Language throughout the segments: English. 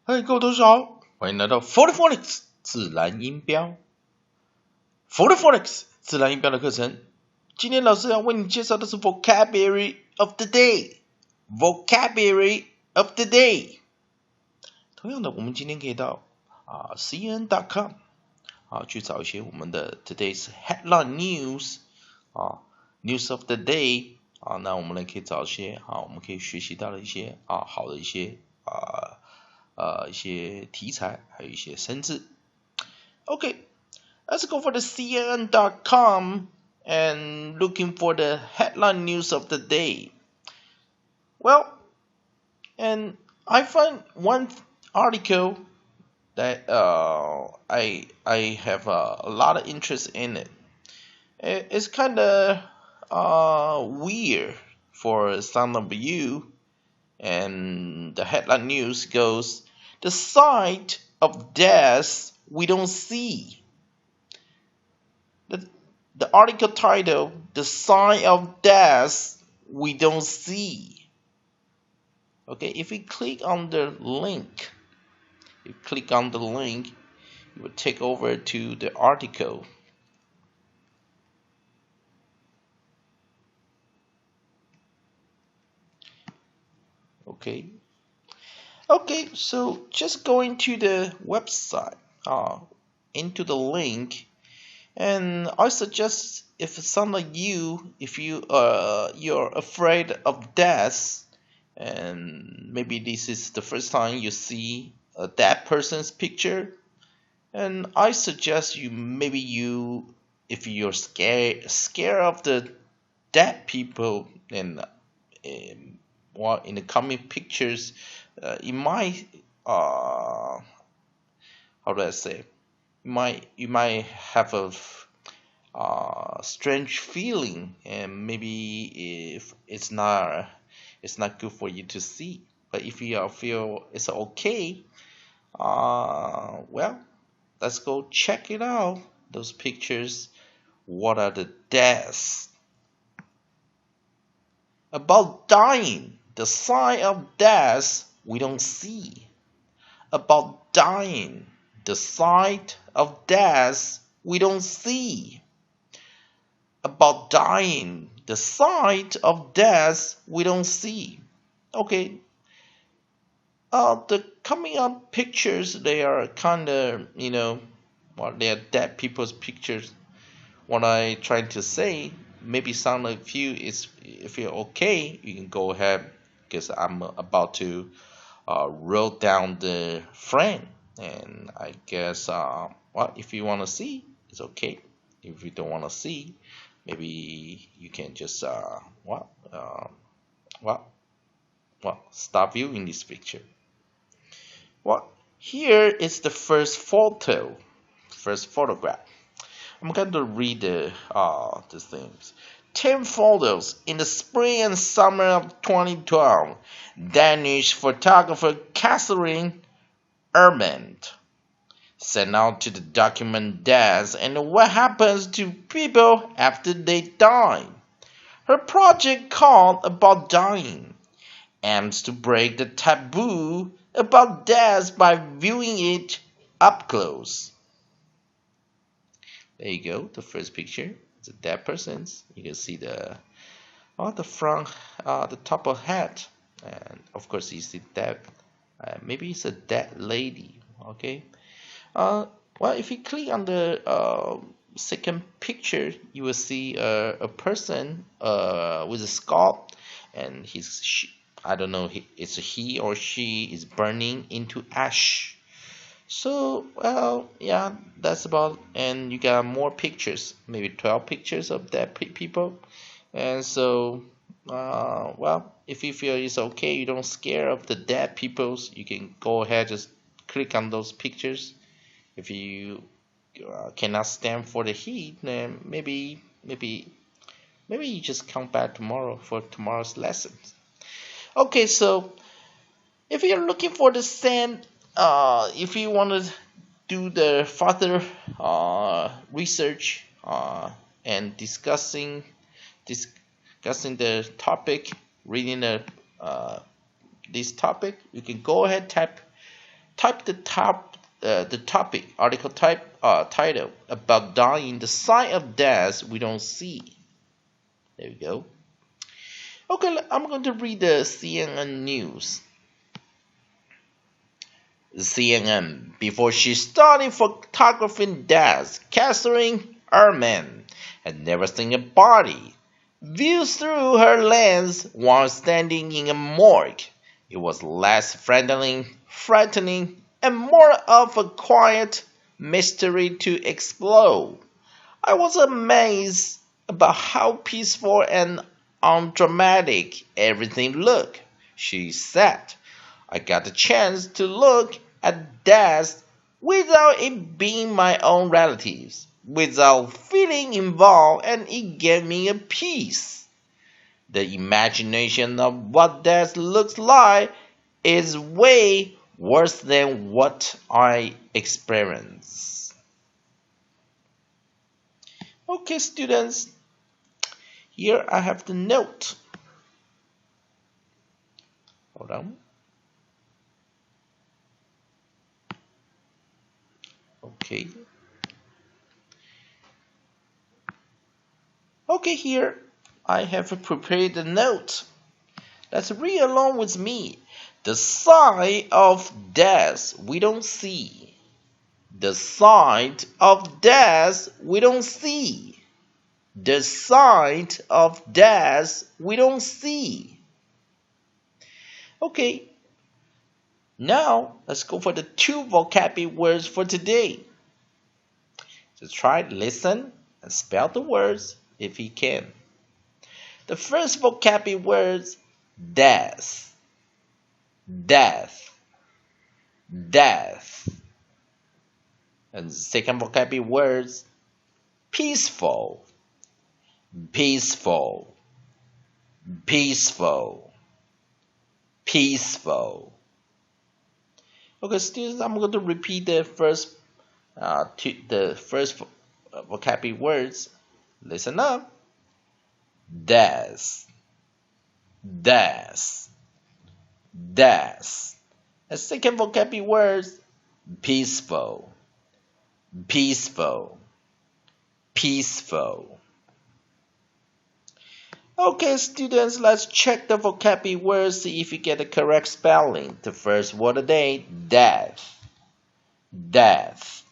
嗨，各位同学好，欢迎来到 Phonics 自然音标。Phonics 自然音标的课程，今天老师要为你介绍的是 Vocabulary of the Day。Vocabulary of the Day。同样的，我们今天可以到cn.com 去找一些我们的 Today's Headline News News of the Day 那我们呢可以找一些我们可以学习到的一些好的一些一些题材，还有一些生字。Okay, let's go for the cn.com and looking for the headline news of the day. Well, and I find one article that I have a lot of interest in it. It's kind of weird for some of you, and the headline news goes, "The sight of death we don't see." The article title, "The sign of death we don't see." Okay, if we click on the link, it will take over to the article. Okay, so just go into the website, into the link, and I suggest if some of you, if you're afraid of death, and maybe this is the first time you see a dead person's picture, and I suggest if you're scared of the dead people, and in the coming pictures, you might how do I say? You might have a strange feeling, and maybe if it's not good for you to see. But if you feel it's okay, well, let's go check it out. Those pictures. What are the deaths? About dying, the sign of death we don't see. About dying, the sight of death we don't see. About dying, the sight of death we don't see. Okay. The coming up pictures, they are kind of, they are dead people's pictures. What I trying to say, maybe some of you if you're okay, you can go ahead, because I'm about to wrote down the frame, and I guess if you want to see, it's okay. If you don't want to see, maybe you can just stop viewing this picture. Well, here is the first photograph. I'm going to read the things. 10 photos in the spring and summer of 2012. Danish photographer Catherine Armand sent out to document deaths and what happens to people after they die. Her project, called About Dying, aims to break the taboo about death by viewing it up close. There you go, the first picture. It's a dead person's. You can see the front, the top of head, and of course you see dead. Maybe it's a dead lady. Okay. Well, if you click on the second picture, you will see a person with a scalp, and I don't know, it's he or she is burning into ash. So, well, yeah, that's about, and you got more pictures, maybe 12 pictures of dead people. And so, well, if you feel it's okay, you don't scare of the dead peoples, you can go ahead, just click on those pictures. If you cannot stand for the heat, then maybe you just come back tomorrow for tomorrow's lessons. Okay, so if you're looking for the same, if you want to do the further research and discussing the topic, reading this topic, you can go ahead, type Type the topic, article title about dying, the sign of death we don't see. There we go. Okay, I'm going to read the CNN news. CNN, before she started photographing deaths, Catherine Ehrman had never seen a body viewed through her lens while standing in a morgue. It was less frightening, and more of a quiet mystery to explore. I was amazed about how peaceful and undramatic everything looked, she said. I got the chance to look at death without it being my own relatives, without feeling involved, and it gave me a peace. The imagination of what death looks like is way worse than what I experience. Okay, students, here I have the note. Hold on. Okay. Okay, here I have prepared a note. Let's read along with me. The sign of death we don't see. The sign of death we don't see. The sign of death we don't see. Okay, now let's go for the 2 vocabulary words for today. So try to listen and spell the words if you can. The first vocabulary words, death. Death, death. And the second vocabulary words, peaceful, peaceful, peaceful, peaceful. Okay, students, I'm going to repeat the first vocabulary words. Listen up. Death, death, death. The second vocabulary words, peaceful, peaceful, peaceful. Okay, students, let's check the vocabulary words, see if you get the correct spelling. The first word today, death, death,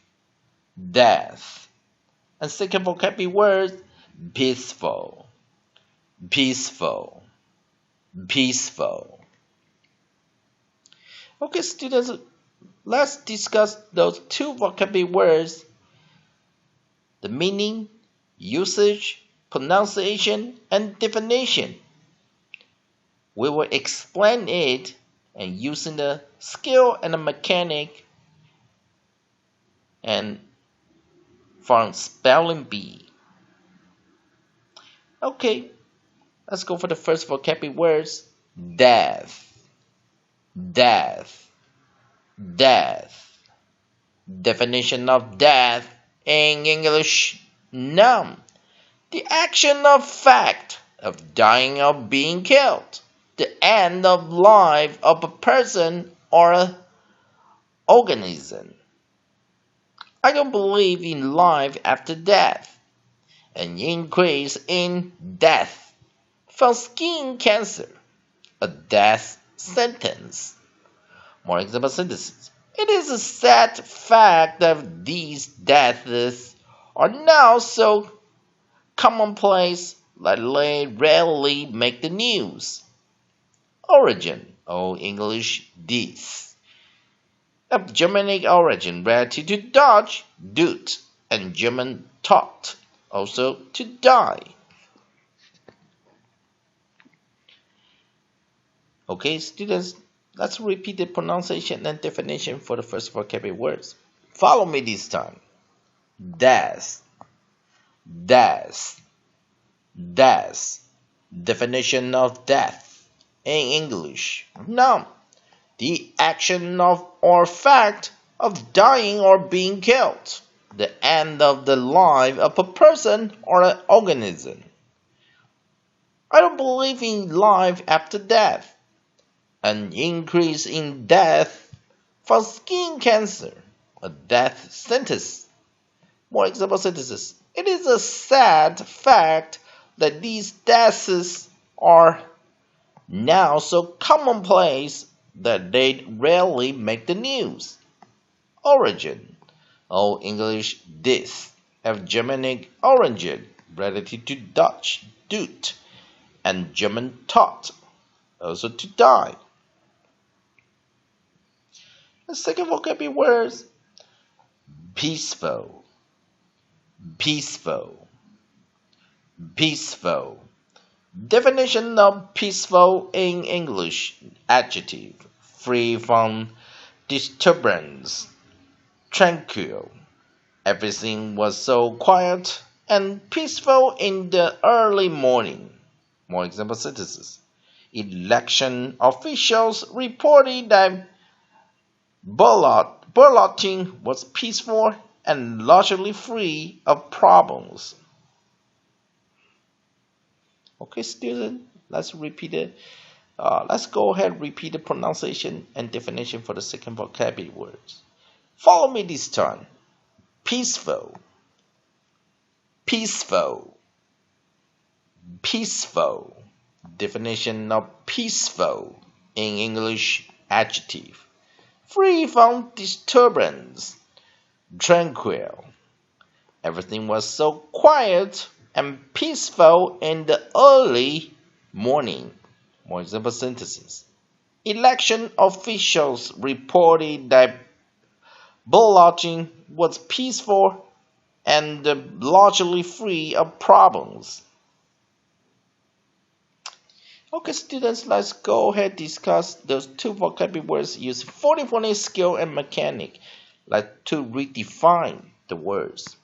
death. And second vocabulary word, peaceful, peaceful, peaceful. Okay, students, let's discuss those 2 vocabulary words, the meaning, usage, pronunciation, and definition. We will explain it and using the skill and the mechanic and from spelling bee. Okay, let's go for the first vocabulary words, death, death, death. Definition of death in English, noun. The action or fact of dying or being killed. The end of life of a person or an organism. I don't believe in life after death. An increase in death from skin cancer. A death sentence. More example sentences. It is a sad fact that these deaths are now so commonplace that they rarely make the news. Origin, Old English, dies. Of Germanic origin, related to Dutch, dood, and German taught, also to die. Okay, students, let's repeat the pronunciation and definition for the first vocabulary words. Follow me this time. Death, death, death. Definition of death in English. Noun. The action of or fact of dying or being killed. The end of the life of a person or an organism. I don't believe in life after death. An increase in death from skin cancer, a death sentence. More example sentences. It is a sad fact that these deaths are now so commonplace that they rarely make the news. Origin. Old English this have Germanic origin related to Dutch doet and German tot, also to die. The second vocabulary word, peaceful, peaceful, peaceful. Definition of peaceful in English, adjective, free from disturbance, tranquil. Everything was so quiet and peaceful in the early morning. More example sentences. Election officials reported that balloting was peaceful and largely free of problems. Okay, student, let's repeat it. Let's go ahead and repeat the pronunciation and definition for the second vocabulary words. Follow me this time. Peaceful, peaceful, peaceful. Definition of peaceful in English, adjective. Free from disturbance, tranquil. Everything was so quiet and peaceful in the early morning. More example sentences. Election officials reported that balloting was peaceful and largely free of problems. Okay, students, let's go ahead and discuss those two vocabulary words using polyphonic skill and mechanic, like to redefine the words.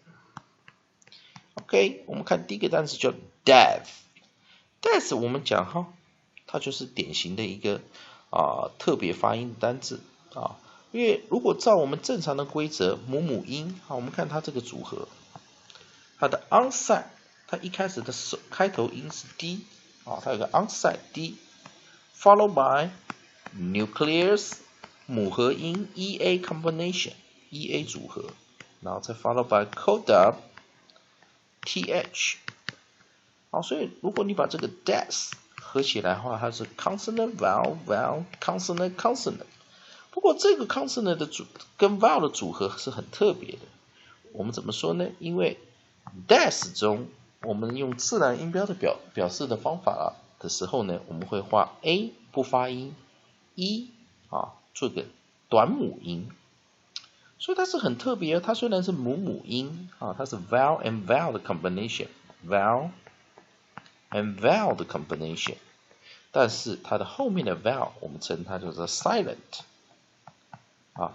OK， 我们看第一个单词叫 death。death 我们讲哈，它就是典型的一个特别发音的单字啊。因为如果照我们正常的规则，母母音，好，我们看它这个组合，它的 onside， 它一开始的开头音是 D， 它有个 onside D，followed by nucleus 母合音 EA combination EA 组合，然后再 followed by coda TH， 好，所以如果你把这个 death 合起来的话，它是 consonant vowel vowel consonant consonant。不过这个 consonant 的跟 vowel 的组合是很特别的。我们怎么说呢？因为 death 中，我们用自然音标的表示的方法的时候呢，我们会画 A 不发音 ，E 做个短母音，所以它是很特别。它虽然是母母音它是 vowel and vowel 的 combination，vowel and vowel 的 combination， 但是它的后面的 vowel 我们称它叫做 silent。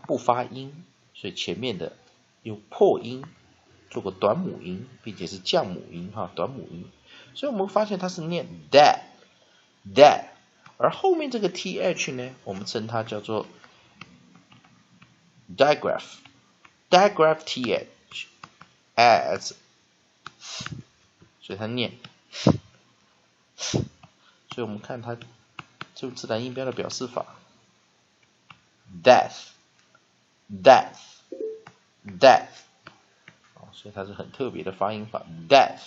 不发音，所以前面的用破音做个短母音，并且是降母音短母音，所以我们发现它是念 that， 而后面这个 th 呢，我们称它叫做 digraph th as， 所以它念，所以我们看它就自然音标的表示法 death， 所以它是很特别的发音法 death。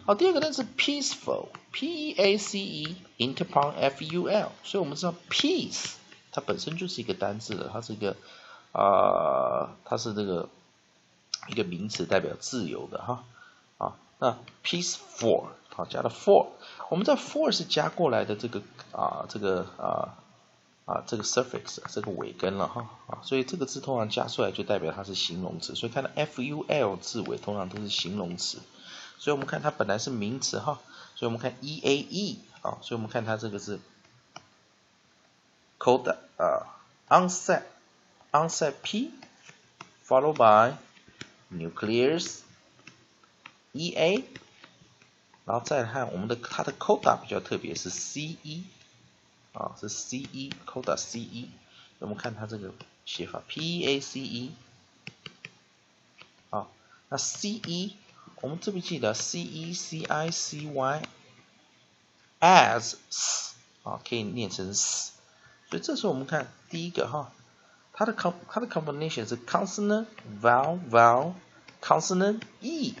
好，第二个单词 peaceful P-E-A-C-E interpon F-U-L， 所以我们知道 peace 它本身就是一个单字的，它是一个它是这个一个名词，代表自由的那 peaceful 加了 for， 我们知道 for 是加过来的这个这个 suffix 这个尾根了所以这个字通常加出来就代表它是形容词，所以看到 F-U-L 字尾通常都是形容词，所以我们看它本来是名词所以我们看 E-A-E 所以我们看它这个是 coda onset P followed by nucleus E-A， 然后再来看我们的它的 coda 比较特别是 C-E是 C-E coda C-E， 我们看它这个写法 P-E-A-C-E 那 C-E 我们记不记得 C-E C-I-C-Y as 啊，可以念成 s。所以这时候我们看第一个哈，它的 combination 是 consonant vowel vowel consonant e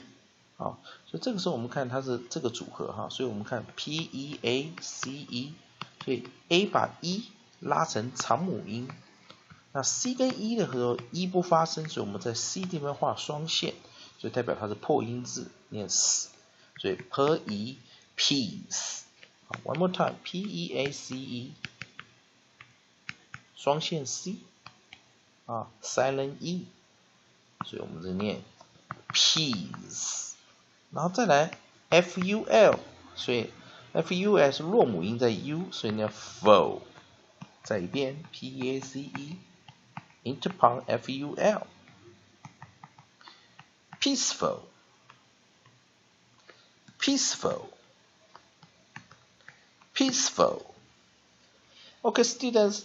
啊，所以这个时候我们看它是这个组合哈，所以我们看 p e a c e， 所以 a 把 e 拉成长母音，那 c 跟 e 的时候 e 不发声，所以我们在 c 地方画双线，所以代表它是破音字，念 s， 所以 per e peace。One more time, p e a c e， 双线 c 啊 ，silent e， 所以我们这念 peace， 然后再来 f u l， 所以 f u l 是弱母音在 u， 所以念 full， 再一遍 p e a c e， interpon f u l， peaceful peaceful peaceful. Okay, students,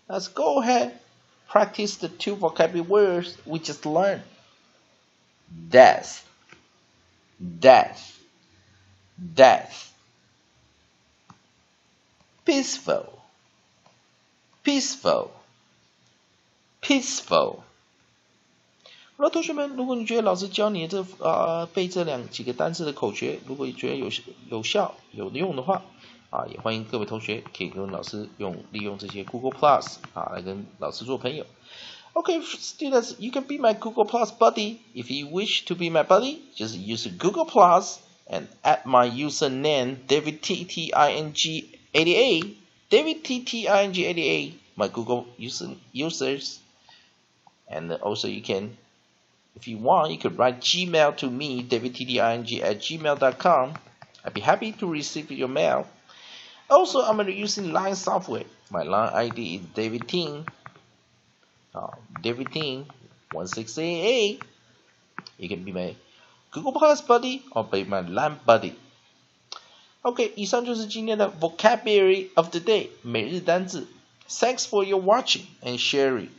let's go ahead, practice the 2 vocabulary words we just learned. Death, death, death. Peaceful, peaceful, peaceful. 好了，同学们，如果你觉得老师教你背这几个单词的口诀，如果你觉得有效有用的话，也欢迎各位同学可以跟老师利用这些 Google Plus 来跟老师做朋友。Okay, students, you can be my Google Plus buddy. If you wish to be my buddy, just use Google Plus and add my username DavidTTING88. DavidTTING88, my Google users. And also you can, if you want, you could write Gmail to me, davidtting@gmail.com. I'd be happy to receive your mail. Also, I'm using Line software. My Line ID is DavidTing. DavidTing1688. You can be my Google Plus buddy or be my Line buddy. OK, 以上就是今天的 Vocabulary of the Day 每日单字。Thanks for your watching and sharing.